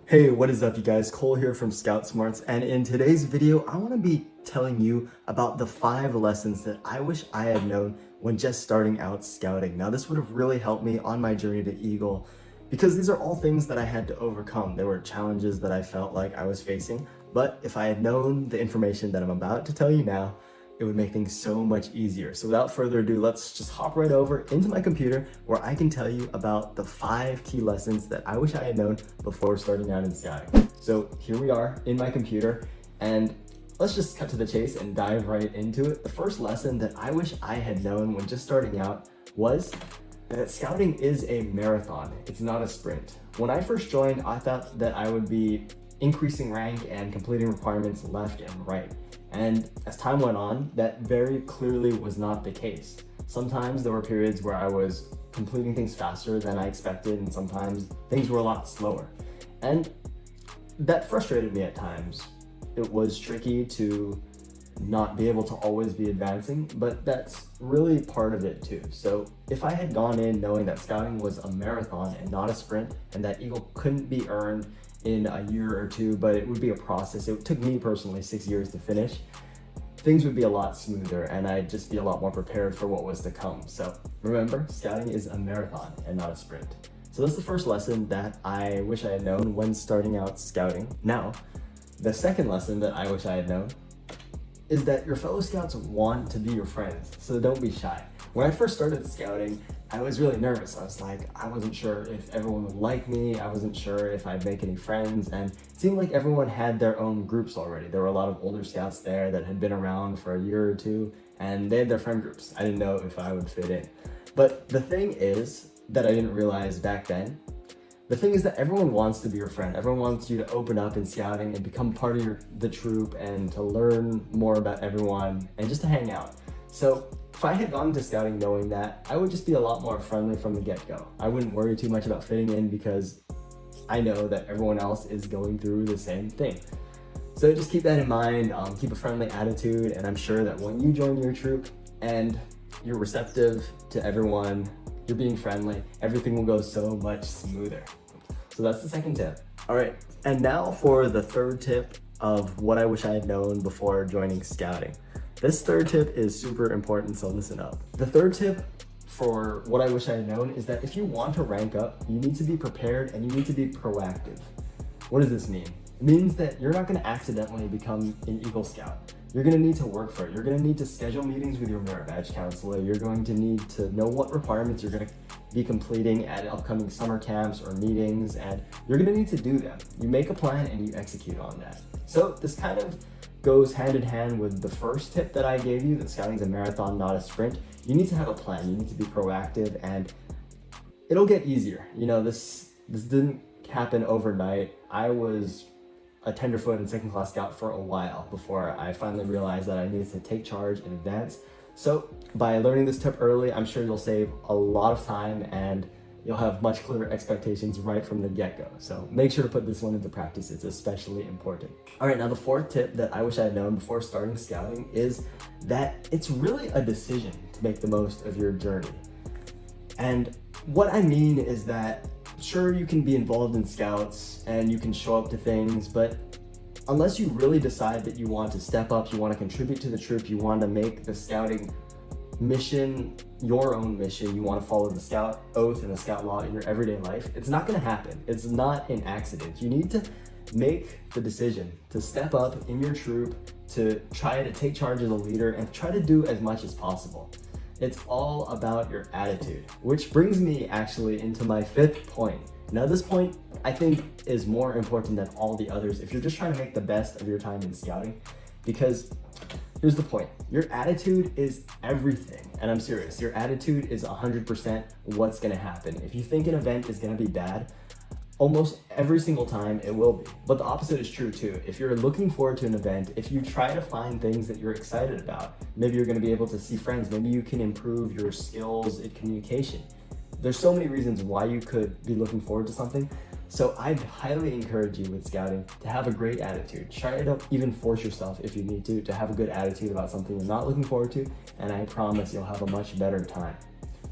Hey, what is up you guys? Cole here from Scout Smarts, and in today's video, I want to be telling you about the 5 lessons that I wish I had known when just starting out scouting. Now, this would have really helped me on my journey to Eagle because these are all things that I had to overcome. There were challenges that I felt like I was facing, but if I had known the information that I'm about to tell you now, it would make things so much easier. So without further ado, let's just hop right over into my computer where I can tell you about the 5 key lessons that I wish I had known before starting out in scouting. So here we are in my computer, and let's just cut to the chase and dive right into it. The first lesson that I wish I had known when just starting out was that scouting is a marathon. It's not a sprint. When I first joined, I thought that I would be increasing rank and completing requirements left and right. And as time went on, that very clearly was not the case. Sometimes there were periods where I was completing things faster than I expected, and sometimes things were a lot slower. And that frustrated me at times. It was tricky to not be able to always be advancing, but that's really part of it too. So if I had gone in knowing that scouting was a marathon and not a sprint, and that Eagle couldn't be earned in a year or two, but it would be a process. It took me personally 6 years to finish. Things would be a lot smoother and I'd just be a lot more prepared for what was to come. So remember, scouting is a marathon and not a sprint. So that's the first lesson that I wish I had known when starting out scouting. Now, the second lesson that I wish I had known is that your fellow scouts want to be your friends, so don't be shy. When I first started scouting, I was really nervous. I wasn't sure if everyone would like me. I wasn't sure if I'd make any friends, and it seemed like everyone had their own groups already. There were a lot of older scouts there that had been around for a year or two, and they had their friend groups. I didn't know if I would fit in. But the thing is that I didn't realize back then, the thing is that everyone wants to be your friend. Everyone wants you to open up in scouting and become part of the troop and to learn more about everyone and just to hang out. So if I had gone to scouting knowing that, I would just be a lot more friendly from the get-go. I wouldn't worry too much about fitting in because I know that everyone else is going through the same thing. So just keep that in mind, keep a friendly attitude, and I'm sure that when you join your troop and you're receptive to everyone, you're being friendly, everything will go so much smoother. So that's the second tip. All right, and now for the third tip of what I wish I had known before joining scouting. This third tip is super important, so listen up. The third tip for what I wish I had known is that if you want to rank up, you need to be prepared and you need to be proactive. What does this mean? It means that you're not gonna accidentally become an Eagle Scout. You're gonna need to work for it. You're gonna need to schedule meetings with your merit badge counselor. You're going to need to know what requirements you're gonna be completing at upcoming summer camps or meetings, and you're gonna need to do them. You make a plan and you execute on that. So this kind of goes hand in hand with the first tip that I gave you, that scouting is a marathon, not a sprint. You need to have a plan. You need to be proactive, and it'll get easier. You know, this didn't happen overnight. I was a tenderfoot and second class scout for a while before I finally realized that I needed to take charge in advance. So by learning this tip early, I'm sure you'll save a lot of time and you'll have much clearer expectations right from the get-go. So make sure to put this one into practice. It's especially important. All right, now the fourth tip that I wish I had known before starting scouting is that it's really a decision to make the most of your journey. And what I mean is that sure, you can be involved in scouts and you can show up to things, but unless you really decide that you want to step up, you want to contribute to the troop, you want to make the scouting mission your own mission, you want to follow the scout oath and the scout law in your everyday life, it's not going to happen. It's not an accident. You need to make the decision to step up in your troop, to try to take charge as a leader and try to do as much as possible. It's all about your attitude, which brings me actually into my fifth point. Now this point I think is more important than all the others if you're just trying to make the best of your time in scouting, because here's the point. Your attitude is everything, and I'm serious. Your attitude is 100% what's gonna happen. If you think an event is gonna be bad, almost every single time it will be. But the opposite is true too. If you're looking forward to an event, if you try to find things that you're excited about, maybe you're gonna be able to see friends, maybe you can improve your skills in communication. There's so many reasons why you could be looking forward to something. So I'd highly encourage you with scouting to have a great attitude. Try to even force yourself if you need to have a good attitude about something you're not looking forward to, and I promise you'll have a much better time.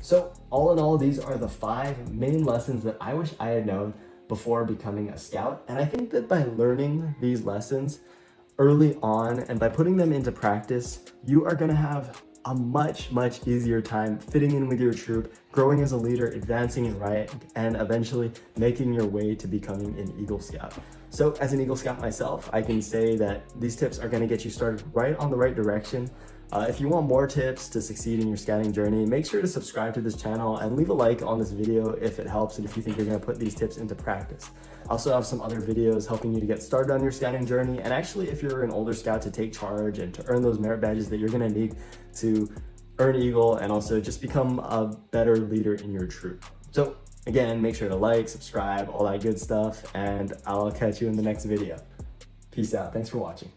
So all in all, these are the 5 main lessons that I wish I had known before becoming a scout. And I think that by learning these lessons early on and by putting them into practice, you are gonna have a much easier time fitting in with your troop, growing as a leader, advancing in rank, and eventually making your way to becoming an Eagle Scout. So as an Eagle Scout myself, I can say that these tips are gonna get you started right on the right direction. If you want more tips to succeed in your scouting journey, make sure to subscribe to this channel and leave a like on this video if it helps and if you think you're gonna put these tips into practice. I also have some other videos helping you to get started on your scouting journey, and actually if you're an older scout, to take charge and to earn those merit badges that you're gonna need to earn Eagle and also just become a better leader in your troop. So again, make sure to like, subscribe, all that good stuff, and I'll catch you in the next video. Peace out. Thanks for watching.